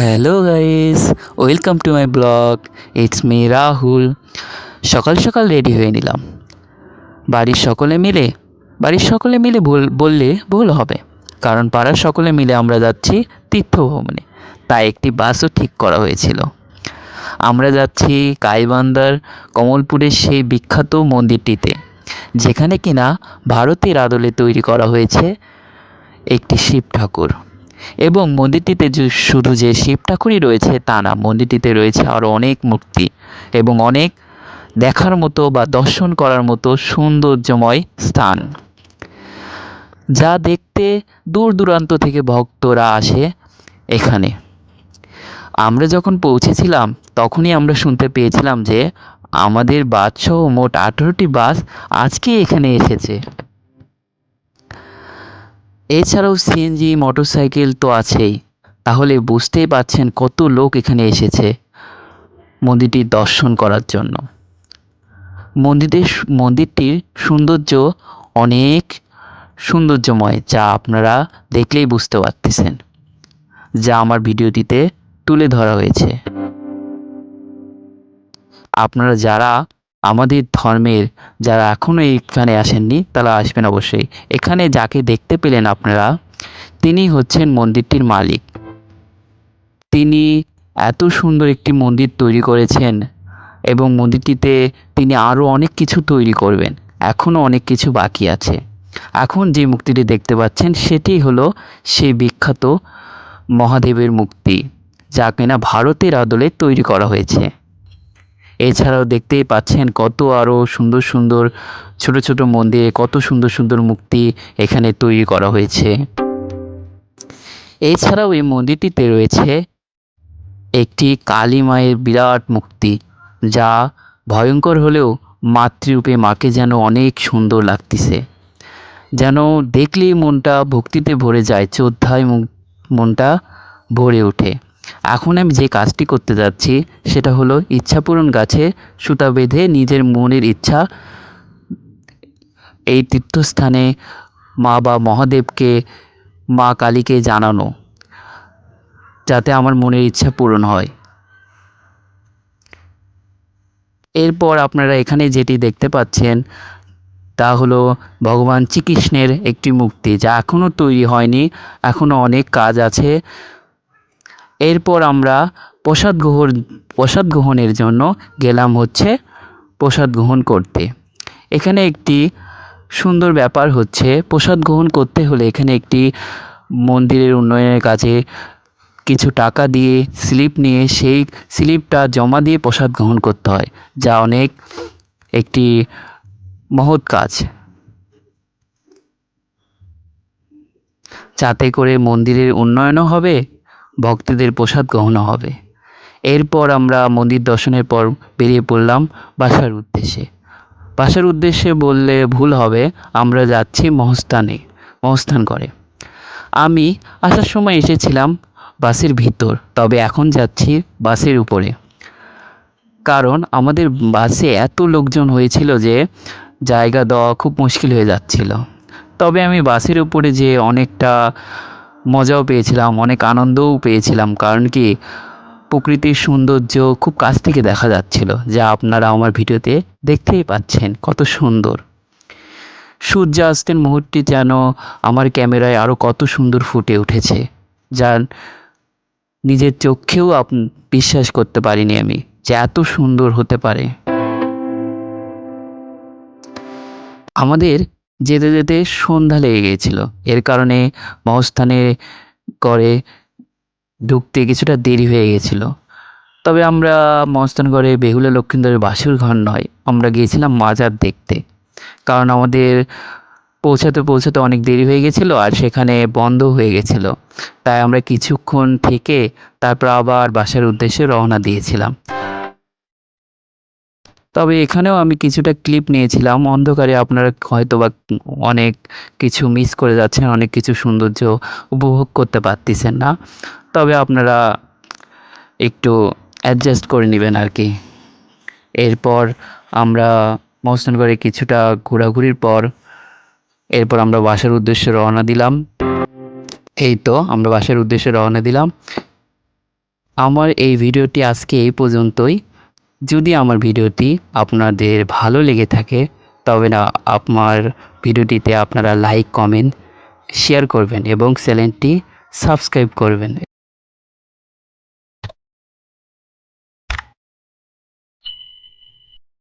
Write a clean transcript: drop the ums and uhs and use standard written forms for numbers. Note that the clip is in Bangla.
Hello guys, welcome to my blog. It's me Rahul. সকাল সকাল রেডি হয়ে নিলাম। বাড়ির সকলে মিলে বললে ভুল হবে, কারণ পাড়ার সকলে মিলে আমরা যাচ্ছি তীর্থ ভ্রমণে। তাই একটি বাসও ঠিক করা হয়েছিল। আমরা যাচ্ছি গাইবান্ধার কমলপুরের সেই বিখ্যাত মন্দিরটিতে, যেখানে কিনা ভারতের আদলে তৈরি করা হয়েছে একটি শিব ঠাকুর। এবং মন্দিরটিতে শুধু যে শিব ঠাকুরই রয়েছে তা না, মন্দিরটিতে রয়েছে আরও অনেক মূর্তি এবং অনেক দেখার মতো বা দর্শন করার মতো সৌন্দর্যময় স্থান, যা দেখতে দূর দূরান্ত থেকে ভক্তরা আসে এখানে। আমরা যখন পৌঁছেছিলাম তখনই আমরা শুনতে পেয়েছিলাম যে আমাদের বাসসহ মোট 18টি বাস আজকেই এখানে এসেছে। এছাড়াও সিএনজি মোটরসাইকেল তো আছেই। তাহলে বুঝতেই পারছেন কত লোক এখানে এসেছে মন্দিরটি দর্শন করার জন্য। মন্দিরটির সৌন্দর্য অনেক সৌন্দর্যময়, যা আপনারা দেখলেই বুঝতে পারতেছেন, যা আমার ভিডিওটিতে তুলে ধরা হয়েছে। আপনারা যারা আমাদের ধর্মের যারা এখনও এখানে আসেননি তারা আসবেন অবশ্যই। এখানে যাকে দেখতে পেলেন আপনারা, তিনি হচ্ছেন মন্দিরটির মালিক। তিনি এত সুন্দর একটি মন্দির তৈরি করেছেন এবং মন্দিরটিতে তিনি আরও অনেক কিছু তৈরি করবেন। এখনও অনেক কিছু বাকি আছে। এখন যে মূর্তিটি দেখতে পাচ্ছেন সেটি হলো সেই বিখ্যাত মহাদেবের মূর্তি, যা কিনা ভারতের আদলে তৈরি করা হয়েছে। এছাড়াও দেখতেই পাচ্ছেন কত আরও সুন্দর সুন্দর ছোট ছোট মন্দিরে কত সুন্দর সুন্দর মূর্তি এখানে তৈরি করা হয়েছে। এছাড়াও এই মন্দিরটিতে রয়েছে একটি কালী মায়ের বিরাট মূর্তি, যা ভয়ঙ্কর হলেও মাতৃরূপে মাকে যেন অনেক সুন্দর লাগতেছে, যেন দেখলেই মনটা ভক্তিতে ভরে যায়, শ্রদ্ধায় মনটা ভরে ওঠে। এখন আমি যে কাজটি করতে যাচ্ছি সেটা হলো ইচ্ছাপূরণ গাছে সুতা বেঁধে নিজের মনের ইচ্ছা এই তীর্থস্থানে মা বা মহাদেবকে, মা কালীকে জানানো, যাতে আমার মনের ইচ্ছা পূরণ হয়। এরপর আপনারা এখানে যেটি দেখতে পাচ্ছেন তা হলো ভগবান শ্রীকৃষ্ণের একটি মূর্তি, যা এখনও তৈরি হয়নি, এখনও অনেক কাজ আছে। এরপর আমরা প্রসাদ গ্রহণের জন্য গেলাম হচ্ছে প্রসাদ গ্রহণ করতে। এখানে একটি সুন্দর ব্যাপার হচ্ছে, প্রসাদ গ্রহণ করতে হলে এখানে একটি মন্দিরের উন্নয়নের কাজে কিছু টাকা দিয়ে স্লিপ নিয়ে সেই স্লিপটা জমা দিয়ে প্রসাদ গ্রহণ করতে হয়, যা অনেক একটি মহৎ কাজ, যাতে করে মন্দিরের উন্নয়নও হবে, ভক্তদের প্রসাদ গ্রহণও হবে। এরপর আমরা মন্দির দর্শনের পর বেরিয়ে পড়লাম বাসার উদ্দেশ্যে। বাসার উদ্দেশ্যে বললে ভুল হবে, আমরা যাচ্ছি মহস্থান করে। আমি আসার সময় এসেছিলাম বাসের ভিতর, তবে এখন যাচ্ছি বাসের উপরে, কারণ আমাদের বাসে এত লোকজন হয়েছিল যে জায়গা দেওয়া খুব মুশকিল হয়ে যাচ্ছিল। তবে আমি বাসের উপরে যে অনেকটা মজাও পেয়েছিলাম, অনেক আনন্দও পেয়েছিলাম, কারণ কি প্রকৃতির সৌন্দর্য খুব কাছ থেকে দেখা যাচ্ছিল, যা আপনারা আমার ভিডিওতে দেখতেই পাচ্ছেন কত সুন্দর। সূর্যাস্তের মুহূর্তটি যেন আমার ক্যামেরায় আরও কত সুন্দর ফুটে উঠেছে, যা নিজের চোখেও বিশ্বাস করতে পারিনি আমি যে এত সুন্দর হতে পারে। আমাদের যেতে যেতে সন্ধ্যা লেগে গিয়েছিল, এর কারণে মহস্থানে করে ঢুকতে কিছুটা দেরি হয়ে গেছিল। তবে আমরা মহস্থান করে বেহুলা লক্ষ্মীন্দরের বাসুর ঘর নয়, আমরা গিয়েছিলাম মাজার দেখতে, কারণ আমাদের পৌঁছাতে অনেক দেরি হয়ে গেছিলো আর সেখানে বন্ধ হয়ে গেছিলো। তাই আমরা কিছুক্ষণ থেকে তারপর আবার বাসার উদ্দেশ্যে রওনা দিয়েছিলাম। তবে এখানেও আমি কিছুটা ক্লিপ নিয়েছিলাম। অন্ধকারে আপনারা হয়তো বা অনেক কিছু মিস করে যাচ্ছেন, অনেক কিছু সৌন্দর্য উপভোগ করতে পারতেছেন না। তবে আপনারা একটু অ্যাডজাস্ট করে নেবেন আর কি। এরপর আমরা মহস্থান করে কিছুটা ঘোরাঘুরির পর এরপর আমরা বাসার উদ্দেশ্যে রওনা দিলাম। এই তো আমরা বাসার উদ্দেশ্যে রওনা দিলাম। আমার এই ভিডিওটি আজকে এই পর্যন্তই। যদি আমার ভিডিওটি আপনাদের ভালো লেগে থাকে তবে আমার ভিডিওটিতে আপনারা লাইক, কমেন্ট, শেয়ার করবেন এবং চ্যানেলটি সাবস্ক্রাইব করবেন।